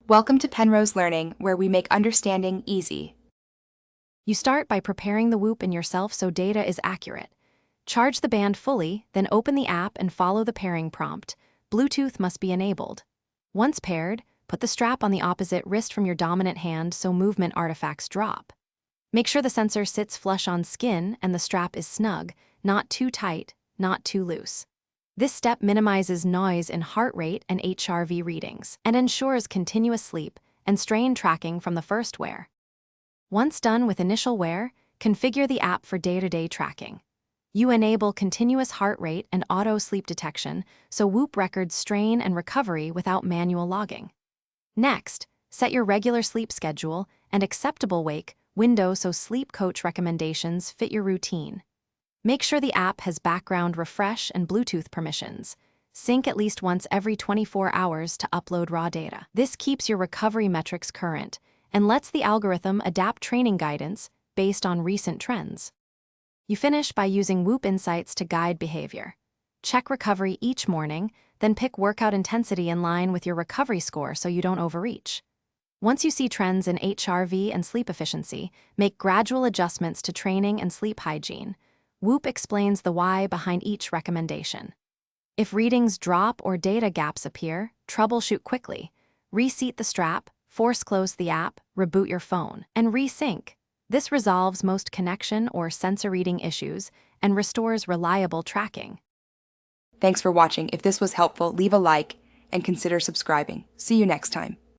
Welcome to Penrose Learning, where we make understanding easy. You start by preparing the Whoop in yourself so data is accurate. Charge the band fully, then open the app and follow the pairing prompt. Bluetooth must be enabled. Once paired, put the strap on the opposite wrist from your dominant hand so movement artifacts drop. Make sure the sensor sits flush on skin and the strap is snug, not too tight, not too loose. This step minimizes noise in heart rate and HRV readings and ensures continuous sleep and strain tracking from the first wear. Once done with initial wear, configure the app for day-to-day tracking. You enable continuous heart rate and auto sleep detection so Whoop records strain and recovery without manual logging. Next, set your regular sleep schedule and acceptable wake window so sleep coach recommendations fit your routine. Make sure the app has background refresh and Bluetooth permissions. Sync at least once every 24 hours to upload raw data. This keeps your recovery metrics current and lets the algorithm adapt training guidance based on recent trends. You finish by using Whoop Insights to guide behavior. Check recovery each morning, then pick workout intensity in line with your recovery score so you don't overreach. Once you see trends in HRV and sleep efficiency, make gradual adjustments to training and sleep hygiene. Whoop explains the why behind each recommendation. If readings drop or data gaps appear, troubleshoot quickly. Reseat the strap, force close the app, reboot your phone, and resync. This resolves most connection or sensor reading issues and restores reliable tracking. Thanks for watching. If this was helpful, leave a like and consider subscribing. See you next time.